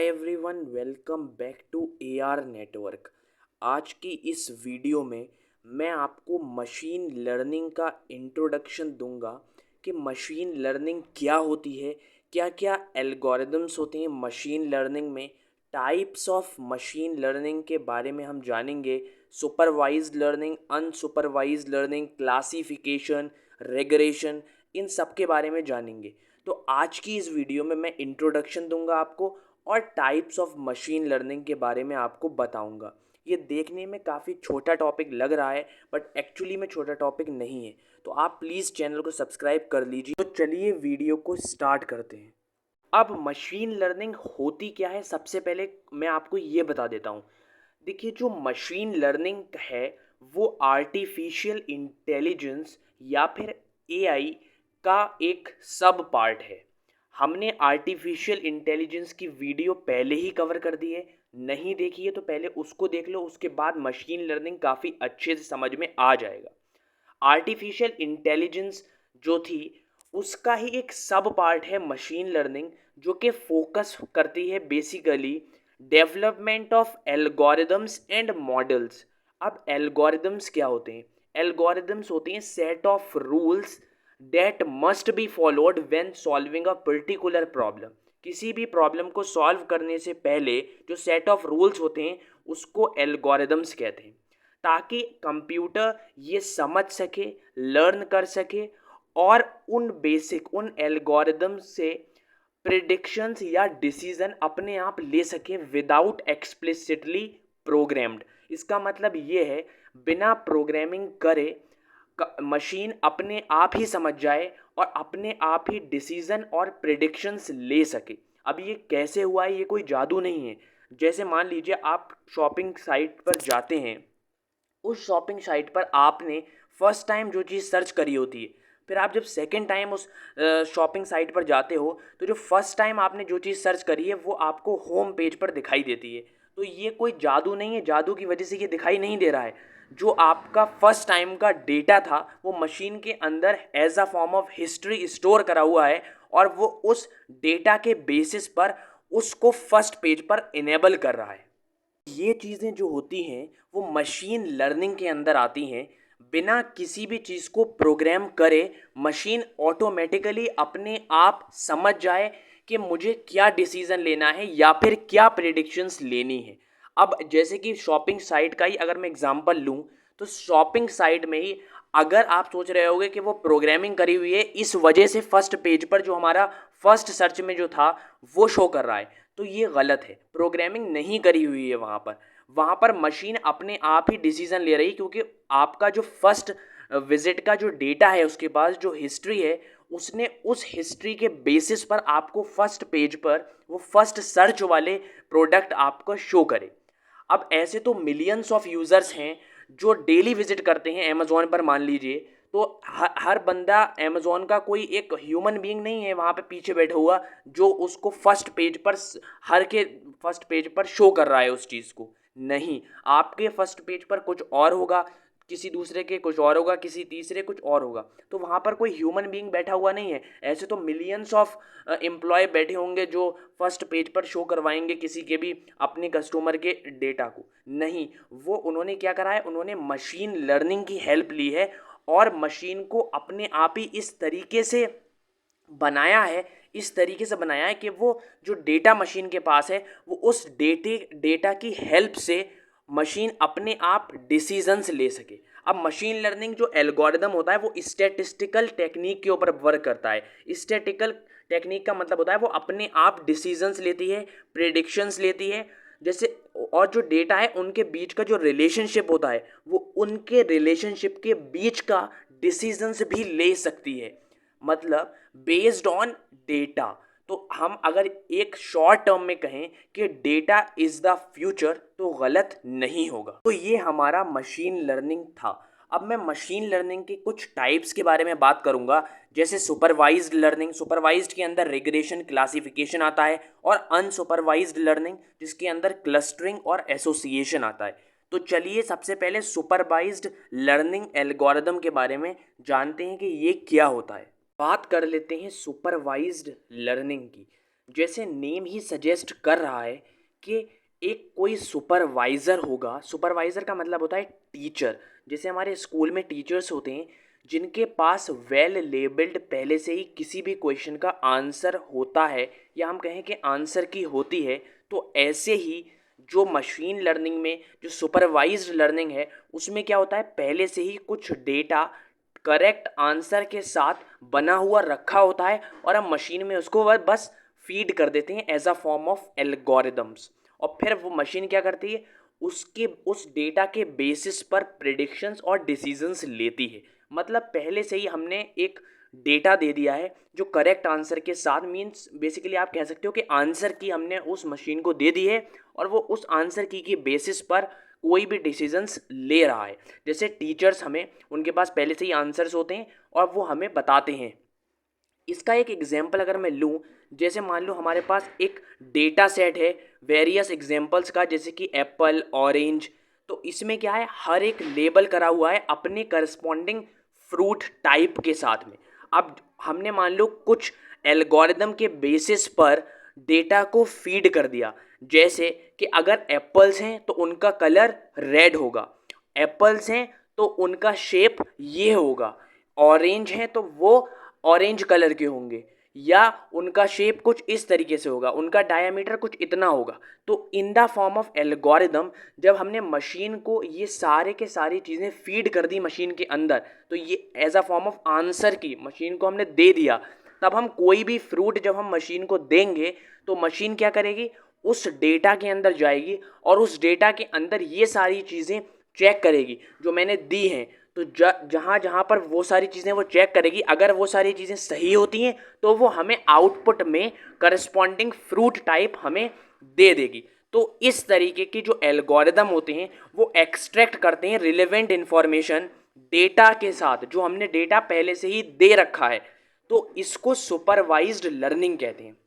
Hi everyone, welcome back to AR network. आज की इस वीडियो में मैं आपको मशीन लर्निंग का इंट्रोडक्शन दूंगा कि मशीन लर्निंग क्या होती है, क्या क्या एल्गोरिदम्स होते हैं मशीन लर्निंग में, टाइप्स ऑफ मशीन लर्निंग के बारे में हम जानेंगे, supervised learning, unsupervised learning, classification, regression, इन सब के बारे में जानेंगे। तो आज की इस वीडियो में मैं इंट्रोडक्शन दूंगा आपको और टाइप्स ऑफ मशीन लर्निंग के बारे में आपको बताऊंगा। ये देखने में काफ़ी छोटा टॉपिक लग रहा है बट एक्चुअली में छोटा टॉपिक नहीं है, तो आप प्लीज़ चैनल को सब्सक्राइब कर लीजिए। तो चलिए वीडियो को स्टार्ट करते हैं। अब मशीन लर्निंग होती क्या है, सबसे पहले मैं आपको ये बता देता हूँ। देखिए, जो मशीन लर्निंग है वो आर्टिफिशियल इंटेलिजेंस या फिर एआई का एक सब पार्ट है। हमने आर्टिफिशियल इंटेलिजेंस की वीडियो पहले ही कवर कर दी है, नहीं देखी है तो पहले उसको देख लो, उसके बाद मशीन लर्निंग काफ़ी अच्छे से समझ में आ जाएगा। आर्टिफिशियल इंटेलिजेंस जो थी उसका ही एक सब पार्ट है मशीन लर्निंग, जो कि फोकस करती है basically development of algorithms and models. अब एल्गोरिदम्स क्या होते हैं? एल्गोरिदम्स होते हैं set of rules that must be followed when solving a particular problem. किसी भी प्रॉब्लम को सॉल्व करने से पहले जो सेट ऑफ रूल्स होते हैं उसको एल्गोरिदम्स कहते हैं, ताकि कंप्यूटर ये समझ सके, लर्न कर सके और उन एल्गोरिदम से प्रिडिक्शंस या डिसीजन अपने आप ले सके विदाउट एक्सप्लिसिटली प्रोग्राम्ड। इसका मतलब ये है, बिना प्रोग्रामिंग करे मशीन अपने आप ही समझ जाए और अपने आप ही डिसीजन और प्रिडिक्शंस ले सके। अब ये कैसे हुआ है? ये कोई जादू नहीं है। जैसे मान लीजिए आप शॉपिंग साइट पर जाते हैं, उस शॉपिंग साइट पर आपने फर्स्ट टाइम जो चीज़ सर्च करी होती है, फिर आप जब सेकंड टाइम उस शॉपिंग साइट पर जाते हो तो जो फर्स्ट टाइम आपने जो चीज़ सर्च करी है वो आपको होम पेज पर दिखाई देती है। तो ये कोई जादू नहीं है, जादू की वजह से ये दिखाई नहीं दे रहा है। जो आपका फर्स्ट टाइम का डेटा था वो मशीन के अंदर as a form of history store करा हुआ है और वो उस डेटा के बेसिस पर उसको फर्स्ट पेज पर इनेबल कर रहा है। ये चीज़ें जो होती हैं वो मशीन लर्निंग के अंदर आती हैं। बिना किसी भी चीज़ को प्रोग्राम करे मशीन ऑटोमेटिकली अपने आप समझ जाए कि मुझे क्या डिसीज़न लेना है या फिर क्या प्रेडिक्शंस लेनी है। अब जैसे कि शॉपिंग साइट का ही अगर मैं एग्जांपल लूँ, तो शॉपिंग साइट में ही अगर आप सोच रहे होगे कि वो प्रोग्रामिंग करी हुई है इस वजह से फर्स्ट पेज पर जो हमारा फर्स्ट सर्च में जो था वो शो कर रहा है, तो ये गलत है। प्रोग्रामिंग नहीं करी हुई है वहाँ पर मशीन अपने आप ही डिसीजन ले रही है, क्योंकि आपका जो फर्स्ट विजिट का जो डेटा है, उसके पास जो हिस्ट्री है, उसने उस हिस्ट्री के बेसिस पर आपको फर्स्ट पेज पर वो फर्स्ट सर्च वाले प्रोडक्ट आपको शो करे। अब ऐसे तो मिलियंस ऑफ यूज़र्स हैं जो डेली विजिट करते हैं अमेज़ॉन पर, मान लीजिए। तो हर बंदा अमेज़ॉन का कोई एक ह्यूमन बीइंग नहीं है वहाँ पे पीछे बैठा हुआ जो उसको फर्स्ट पेज पर हर के फर्स्ट पेज पर शो कर रहा है उस चीज़ को। नहीं, आपके फर्स्ट पेज पर कुछ और होगा, किसी दूसरे के कुछ और होगा, किसी तीसरे कुछ और होगा। तो वहाँ पर कोई ह्यूमन बीइंग बैठा हुआ नहीं है। ऐसे तो मिलियंस ऑफ एम्प्लॉय बैठे होंगे जो फर्स्ट पेज पर शो करवाएंगे किसी के भी अपने कस्टमर के डेटा को। नहीं, वो उन्होंने क्या करा है, उन्होंने मशीन लर्निंग की हेल्प ली है और मशीन को अपने आप ही इस तरीके से बनाया है कि वो जो डेटा मशीन के पास है वो उस डेटा की हेल्प से मशीन अपने आप डिसीजंस ले सके। अब मशीन लर्निंग जो एल्गोरिदम होता है वो स्टैटिस्टिकल टेक्निक के ऊपर वर्क करता है। स्टैटिकल टेक्निक का मतलब होता है वो अपने आप डिसीजंस लेती है, प्रेडिक्शंस लेती है, जैसे, और जो डेटा है उनके बीच का जो रिलेशनशिप होता है वो उनके रिलेशनशिप के बीच का डिसीजंस भी ले सकती है, मतलब बेस्ड ऑन डेटा। तो हम अगर एक शॉर्ट टर्म में कहें कि डेटा इज़ द फ्यूचर तो गलत नहीं होगा। तो ये हमारा मशीन लर्निंग था। अब मैं मशीन लर्निंग के कुछ टाइप्स के बारे में बात करूंगा, जैसे सुपरवाइज्ड लर्निंग। सुपरवाइज्ड के अंदर रिग्रेशन, क्लासिफिकेशन आता है, और अनसुपरवाइज्ड लर्निंग जिसके अंदर क्लस्टरिंग और एसोसिएशन आता है। तो चलिए सबसे पहले सुपरवाइज्ड लर्निंग एल्गोरिदम के बारे में जानते हैं कि ये क्या होता है। बात कर लेते हैं सुपरवाइज्ड लर्निंग की। जैसे नेम ही सजेस्ट कर रहा है कि एक कोई सुपरवाइज़र होगा। सुपरवाइज़र का मतलब होता है टीचर। जैसे हमारे स्कूल में टीचर्स होते हैं जिनके पास वेल लेबल्ड पहले से ही किसी भी क्वेश्चन का आंसर होता है, या हम कहें कि आंसर की होती है। तो ऐसे ही जो मशीन लर्निंग में जो सुपरवाइज्ड लर्निंग है उसमें क्या होता है, पहले से ही कुछ डेटा करेक्ट आंसर के साथ बना हुआ रखा होता है और हम मशीन में उसको बस फीड कर देते हैं as a form of algorithms. और फिर वो मशीन क्या करती है, उसके उस डेटा के बेसिस पर प्रिडिक्शंस और डिसीजंस लेती है। मतलब पहले से ही हमने एक डेटा दे दिया है जो करेक्ट आंसर के साथ, मीन्स बेसिकली आप कह सकते हो कि आंसर की हमने उस मशीन को दे दी है और वो उस आंसर की के बेसिस पर कोई भी डिसीजंस ले रहा है। जैसे टीचर्स हमें, उनके पास पहले से ही आंसर्स होते हैं और वो हमें बताते हैं। इसका एक एग्जाम्पल अगर मैं लूँ, जैसे मान लो हमारे पास एक डेटा सेट है वेरियस एग्जाम्पल्स का, जैसे कि एप्पल, ऑरेंज। तो इसमें क्या है, हर एक लेबल करा हुआ है अपने करस्पॉन्डिंग फ्रूट टाइप के साथ में। अब हमने मान लो कुछ एल्गोरिदम के बेसिस पर डेटा को फीड कर दिया, जैसे कि अगर एप्पल्स हैं तो उनका कलर रेड होगा, एप्पल्स हैं तो उनका शेप ये होगा, ऑरेंज हैं तो वो ऑरेंज कलर के होंगे, या उनका शेप कुछ इस तरीके से होगा, उनका डायामीटर कुछ इतना होगा। तो in the form of algorithm जब हमने मशीन को ये सारे के सारी चीज़ें फीड कर दी मशीन के अंदर, तो ये as a form of answer की मशीन को हमने दे दिया। तब हम कोई भी फ्रूट जब हम मशीन को देंगे तो मशीन क्या करेगी, उस डेटा के अंदर जाएगी और उस डेटा के अंदर ये सारी चीज़ें चेक करेगी जो मैंने दी हैं। तो जहाँ जहाँ पर वो सारी चीज़ें वो चेक करेगी, अगर वो सारी चीज़ें सही होती हैं तो वो हमें आउटपुट में करस्पॉन्डिंग फ्रूट टाइप हमें दे देगी। तो इस तरीके की जो एल्गोरिदम होते हैं वो एक्सट्रैक्ट करते हैं रिलेवेंट इन्फॉर्मेशन डेटा के साथ, जो हमने डेटा पहले से ही दे रखा है। तो इसको सुपरवाइज्ड लर्निंग कहते हैं।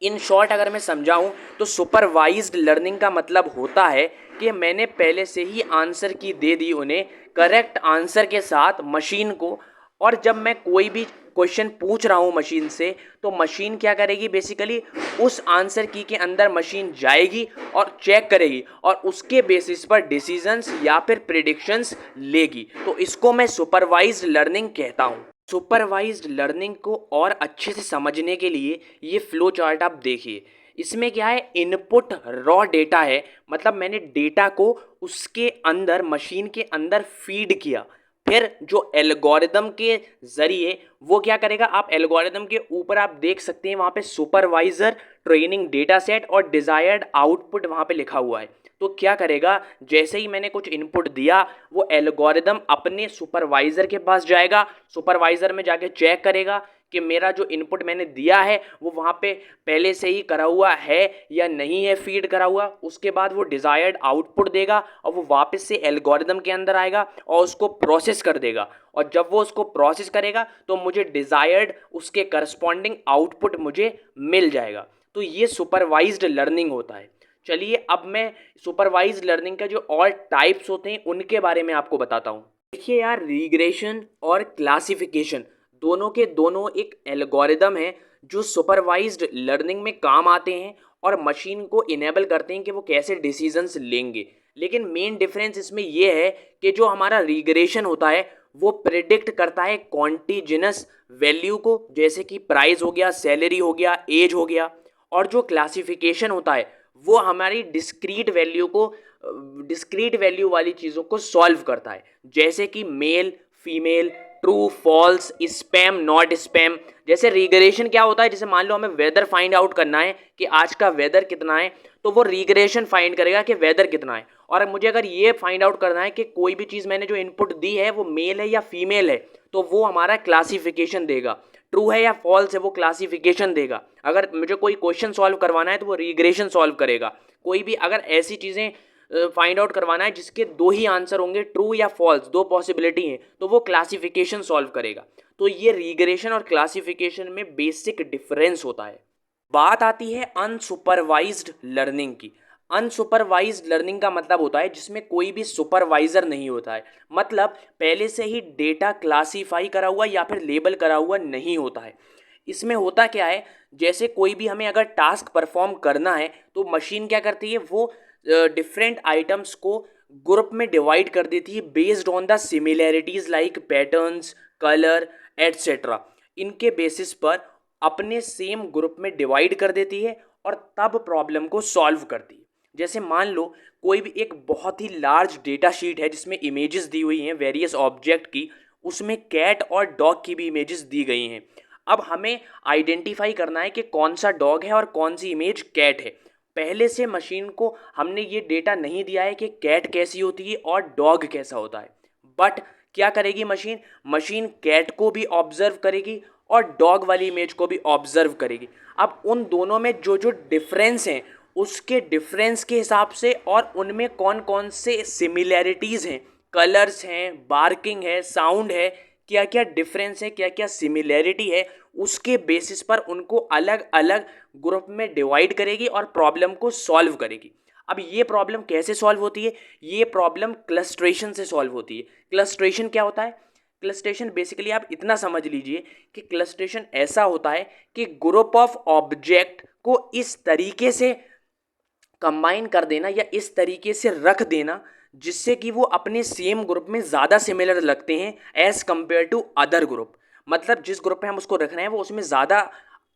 इन शॉर्ट अगर मैं समझाऊं तो सुपरवाइज्ड लर्निंग का मतलब होता है कि मैंने पहले से ही आंसर की दे दी उन्हें करेक्ट आंसर के साथ मशीन को, और जब मैं कोई भी क्वेश्चन पूछ रहा हूं मशीन से तो मशीन क्या करेगी, बेसिकली उस आंसर की के अंदर मशीन जाएगी और चेक करेगी और उसके बेसिस पर डिसीजंस या फिर प्रिडिक्शंस लेगी। तो इसको मैं सुपरवाइज्ड लर्निंग कहता हूं। सुपरवाइज्ड लर्निंग को और अच्छे से समझने के लिए ये फ्लो चार्ट आप देखिए। इसमें क्या है, इनपुट रॉ डेटा है, मतलब मैंने डेटा को उसके अंदर मशीन के अंदर फीड किया। फिर जो एल्गोरिदम के ज़रिए वो क्या करेगा, आप एल्गोरिदम के ऊपर आप देख सकते हैं वहाँ पे सुपरवाइजर ट्रेनिंग डेटा सेट और डिज़ायर्ड आउटपुट वहाँ पे लिखा हुआ है। तो क्या करेगा, जैसे ही मैंने कुछ इनपुट दिया वो एल्गोरिदम अपने सुपरवाइज़र के पास जाएगा, सुपरवाइज़र में जाके चेक करेगा कि मेरा जो इनपुट मैंने दिया है वो वहाँ पे पहले से ही करा हुआ है या नहीं है फीड करा हुआ। उसके बाद वो डिज़ायर्ड आउटपुट देगा और वो वापस से एल्गोरिदम के अंदर आएगा और उसको प्रोसेस कर देगा, और जब वो उसको प्रोसेस करेगा तो मुझे डिज़ायर्ड उसके करस्पॉन्डिंग आउटपुट मुझे मिल जाएगा। तो ये सुपरवाइज्ड लर्निंग होता है। चलिए अब मैं सुपरवाइज्ड लर्निंग का जो और टाइप्स होते हैं उनके बारे में आपको बताता हूँ। देखिए यार, रिग्रेशन और क्लासिफिकेशन दोनों के दोनों एक एल्गोरिदम है जो सुपरवाइज्ड लर्निंग में काम आते हैं और मशीन को इनेबल करते हैं कि वो कैसे डिसीजंस लेंगे। लेकिन मेन डिफरेंस इसमें ये है कि जो हमारा रिग्रेशन होता है वो प्रिडिक्ट करता है कॉन्टिजिनस वैल्यू को, जैसे कि प्राइस हो गया, सैलरी हो गया, एज हो गया। और जो क्लासिफिकेशन होता है वो हमारी डिस्क्रीट वैल्यू वाली चीज़ों को सॉल्व करता है, जैसे कि male, female, true, false, spam, not spam. जैसे रिग्रेशन क्या होता है, जैसे मान लो हमें वेदर फाइंड आउट करना है कि आज का वेदर कितना है, तो वो रिग्रेशन फाइंड करेगा कि वेदर कितना है। और मुझे अगर ये फाइंड आउट करना है कि कोई भी चीज़ मैंने जो इनपुट दी है वो मेल है या फीमेल है, तो वो हमारा क्लासिफिकेशन देगा। ट्रू है या फॉल्स है वो क्लासिफिकेशन देगा। अगर मुझे कोई क्वेश्चन सॉल्व करवाना है तो वो रिग्रेशन सॉल्व करेगा। कोई भी अगर ऐसी चीज़ें फाइंड आउट करवाना है जिसके दो ही आंसर होंगे, ट्रू या फॉल्स, दो पॉसिबिलिटी हैं, तो वो क्लासिफिकेशन सॉल्व करेगा। तो ये रिग्रेशन और क्लासिफिकेशन में बेसिक डिफरेंस होता है। बात आती है अनसुपरवाइज्ड लर्निंग की। अनसुपरवाइज्ड लर्निंग का मतलब होता है जिसमें कोई भी सुपरवाइजर नहीं होता है, मतलब पहले से ही डेटा क्लासीफाई करा हुआ या फिर लेबल करा हुआ नहीं होता है। इसमें होता क्या है, जैसे कोई भी हमें अगर टास्क परफॉर्म करना है तो मशीन क्या करती है, वो डिफरेंट आइटम्स को ग्रुप में डिवाइड कर देती है based on the similarities like patterns, colour etcetera. इनके बेसिस पर अपने सेम ग्रुप में डिवाइड कर देती है और तब प्रॉब्लम को सॉल्व करती है। जैसे मान लो कोई भी एक बहुत ही लार्ज डेटा शीट है जिसमें इमेजेस दी हुई हैं वेरियस ऑब्जेक्ट की, उसमें कैट और डॉग की भी इमेजेस दी गई हैं। अब हमें आइडेंटिफाई करना है कि कौन सा डॉग है और कौन सी इमेज कैट है। पहले से मशीन को हमने ये डेटा नहीं दिया है कि कैट कैसी होती है और डॉग कैसा होता है, बट क्या करेगी मशीन, मशीन कैट को भी ऑब्जर्व करेगी और डॉग वाली इमेज को भी ऑब्जर्व करेगी। अब उन दोनों में जो जो डिफरेंस हैं उसके डिफरेंस के हिसाब से और उनमें कौन कौन से सिमिलैरिटीज़ हैं, कलर्स हैं, बार्किंग है, साउंड है, क्या क्या डिफरेंस है, क्या क्या सिमिलैरिटी है, उसके बेसिस पर उनको अलग अलग ग्रुप में डिवाइड करेगी और प्रॉब्लम को सॉल्व करेगी। अब ये प्रॉब्लम कैसे सॉल्व होती है, ये प्रॉब्लम क्लस्ट्रेशन से सॉल्व होती है। क्लस्ट्रेशन क्या होता है, क्लस्ट्रेशन बेसिकली आप इतना समझ लीजिए कि क्लस्ट्रेशन ऐसा होता है कि ग्रुप ऑफ ऑब्जेक्ट को इस तरीके से कंबाइन कर देना या इस तरीके से रख देना जिससे कि वो अपने सेम ग्रुप में ज़्यादा सिमिलर लगते हैं as compare to other group. मतलब जिस ग्रुप में हम उसको रख रहे हैं वो उसमें ज़्यादा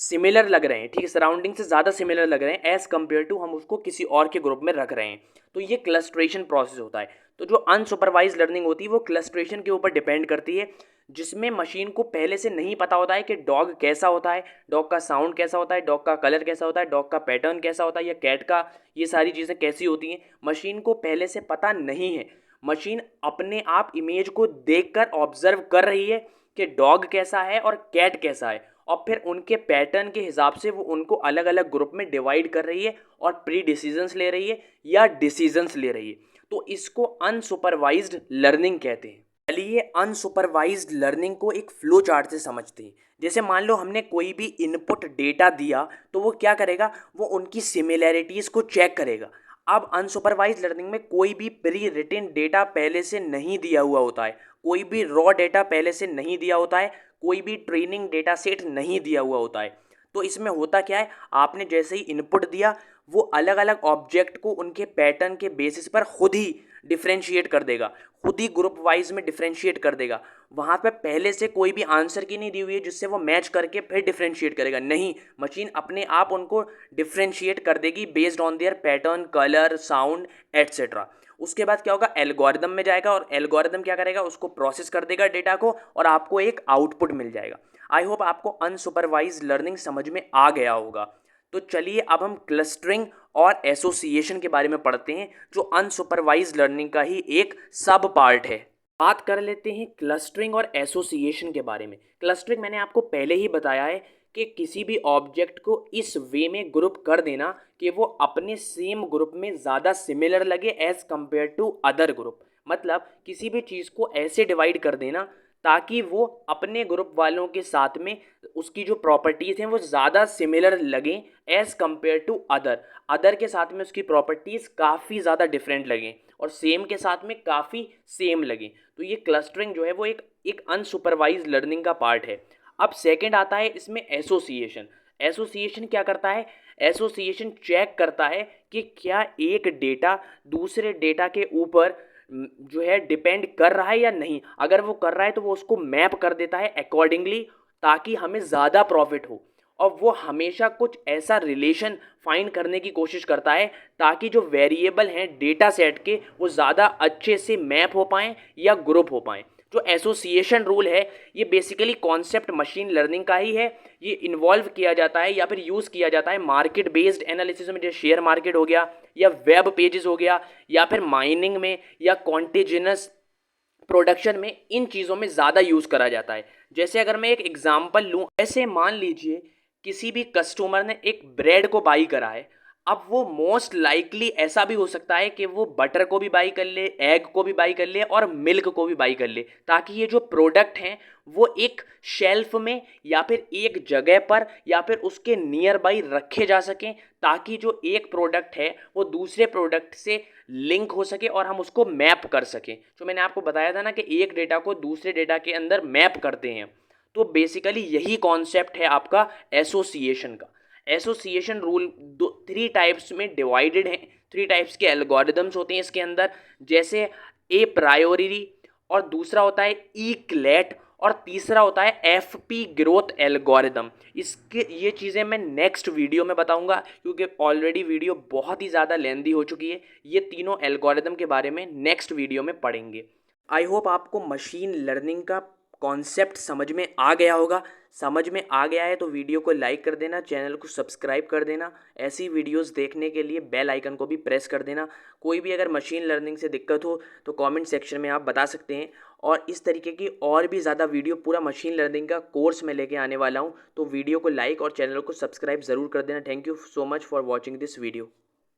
सिमिलर लग रहे हैं, ठीक है, सराउंडिंग से ज़्यादा सिमिलर लग रहे हैं एज़ कम्पेयर टू हम उसको किसी और के ग्रुप में रख रहे हैं। तो ये क्लस्ट्रेशन प्रोसेस होता है। तो जो अनसुपरवाइज लर्निंग होती है वो क्लस्ट्रेशन के ऊपर डिपेंड करती है, जिसमें मशीन को पहले से नहीं पता होता है कि डॉग कैसा होता है, डॉग का साउंड कैसा होता है, डॉग का कलर कैसा होता है, डॉग का पैटर्न कैसा होता है या कैट का, ये सारी चीज़ें कैसी होती हैं, मशीन को पहले से पता नहीं है। मशीन अपने आप इमेज को देखकर ऑब्जर्व कर रही है कि डॉग कैसा है और कैट कैसा है, और फिर उनके पैटर्न के हिसाब से वो उनको अलग अलग ग्रुप में डिवाइड कर रही है और प्री डिसीजंस ले रही है या डिसीजंस ले रही है। तो इसको अनसुपरवाइज्ड लर्निंग कहते हैं। चलिए अनसुपरवाइज्ड लर्निंग को एक फ्लो चार्ट से समझते हैं। जैसे मान लो हमने कोई भी इनपुट डेटा दिया तो वो क्या करेगा, वो उनकी सिमिलैरिटीज़ को चेक करेगा। अब अनसुपरवाइज्ड लर्निंग में कोई भी प्री रिटन डेटा पहले से नहीं दिया हुआ होता है, कोई भी रॉ डेटा पहले से नहीं दिया होता है, कोई भी ट्रेनिंग डेटा सेट नहीं दिया हुआ होता है। तो इसमें होता क्या है, आपने जैसे ही इनपुट दिया वो अलग अलग ऑब्जेक्ट को उनके पैटर्न के बेसिस पर खुद ही डिफ्रेंशिएट कर देगा, खुद ही ग्रुप वाइज में डिफ्रेंशिएट कर देगा। वहाँ पे पहले से कोई भी आंसर की नहीं दी हुई है जिससे वो मैच करके फिर डिफ्रेंशिएट करेगा, नहीं, मशीन अपने आप उनको डिफ्रेंशिएट कर देगी based on their pattern, colour, sound etcetera. उसके बाद क्या होगा, एल्गोरिदम में जाएगा और एल्गोरिदम क्या करेगा, उसको प्रोसेस कर देगा डेटा को और आपको एक आउटपुट मिल जाएगा। आई होप आपको अनसुपरवाइज लर्निंग समझ में आ गया होगा। तो चलिए अब हम क्लस्टरिंग और एसोसिएशन के बारे में पढ़ते हैं जो अनसुपरवाइज लर्निंग का ही एक सब पार्ट है। बात कर लेते हैं क्लस्टरिंग और एसोसिएशन के बारे में। क्लस्टरिंग मैंने आपको पहले ही बताया है कि किसी भी ऑब्जेक्ट को इस वे में ग्रुप कर देना कि वो अपने सेम ग्रुप में ज़्यादा सिमिलर लगे as compare to other group. मतलब किसी भी चीज़ को ऐसे डिवाइड कर देना ताकि वो अपने ग्रुप वालों के साथ में उसकी जो प्रॉपर्टीज़ हैं वो ज़्यादा सिमिलर लगें एज़ कम्पेयर टू अदर के साथ में उसकी प्रॉपर्टीज़ काफ़ी ज़्यादा डिफरेंट लगें और सेम के साथ में काफ़ी सेम लगें। तो ये क्लस्टरिंग जो है वो एक अनसुपरवाइज लर्निंग का पार्ट है। अब सेकंड आता है इसमें एसोसिएशन। एसोसिएशन क्या करता है, एसोसिएशन चेक करता है कि क्या एक डेटा दूसरे डेटा के ऊपर जो है डिपेंड कर रहा है या नहीं। अगर वो कर रहा है तो वो उसको मैप कर देता है अकॉर्डिंगली ताकि हमें ज़्यादा प्रॉफिट हो, और वो हमेशा कुछ ऐसा रिलेशन फाइंड करने की कोशिश करता है ताकि जो वेरिएबल हैं डेटा सेट के वो ज़्यादा अच्छे से मैप हो पाएँ या ग्रुप हो पाएँ। जो एसोसिएशन रूल है ये बेसिकली कॉन्सेप्ट मशीन लर्निंग का ही है। ये इन्वॉल्व किया जाता है या फिर यूज़ किया जाता है मार्केट बेस्ड एनालिसिस में, जैसे शेयर मार्केट हो गया या वेब पेजेस हो गया या फिर माइनिंग में या कॉन्टिजिनस प्रोडक्शन में। इन चीज़ों में ज़्यादा यूज़ करा जाता है। जैसे अगर मैं एक एग्जांपल लूँ, ऐसे मान लीजिए किसी भी कस्टमर ने एक ब्रेड को बाई करा है। अब वो मोस्ट लाइकली ऐसा भी हो सकता है कि वो बटर को भी बाई कर ले, एग को भी बाई कर ले और मिल्क को भी बाई कर ले, ताकि ये जो प्रोडक्ट हैं वो एक शेल्फ में या फिर एक जगह पर या फिर उसके नियर बाई रखे जा सकें, ताकि जो एक प्रोडक्ट है वो दूसरे प्रोडक्ट से लिंक हो सके और हम उसको मैप कर सकें। जो मैंने आपको बताया था ना कि एक डेटा को दूसरे डेटा के अंदर मैप करते हैं, तो बेसिकली यही कॉन्सेप्ट है आपका एसोसिएशन का। एसोसिएशन रूल दो 3 टाइप्स में डिवाइडेड है, 3 टाइप्स के एल्गोरिदम्स होते हैं इसके अंदर, जैसे ए प्रायोरी, और दूसरा होता है ईक्लेट, और तीसरा होता है एफपी ग्रोथ एल्गोरिदम। इसके ये चीज़ें मैं नेक्स्ट वीडियो में बताऊंगा, क्योंकि ऑलरेडी वीडियो बहुत ही ज़्यादा लेंदी हो चुकी है। ये तीनों एल्गोरिदम के बारे में नेक्स्ट वीडियो में पढ़ेंगे। आई होप आपको मशीन लर्निंग का कॉन्सेप्ट समझ में आ गया होगा। समझ में आ गया है तो वीडियो को लाइक कर देना, चैनल को सब्सक्राइब कर देना। ऐसी वीडियोस देखने के लिए बेल आइकन को भी प्रेस कर देना। कोई भी अगर मशीन लर्निंग से दिक्कत हो तो कमेंट सेक्शन में आप बता सकते हैं, और इस तरीके की और भी ज़्यादा वीडियो पूरा मशीन लर्निंग का कोर्स में लेके आने वाला हूँ। तो वीडियो को लाइक और चैनल को सब्सक्राइब ज़रूर कर देना। Thank you so much for watching this video.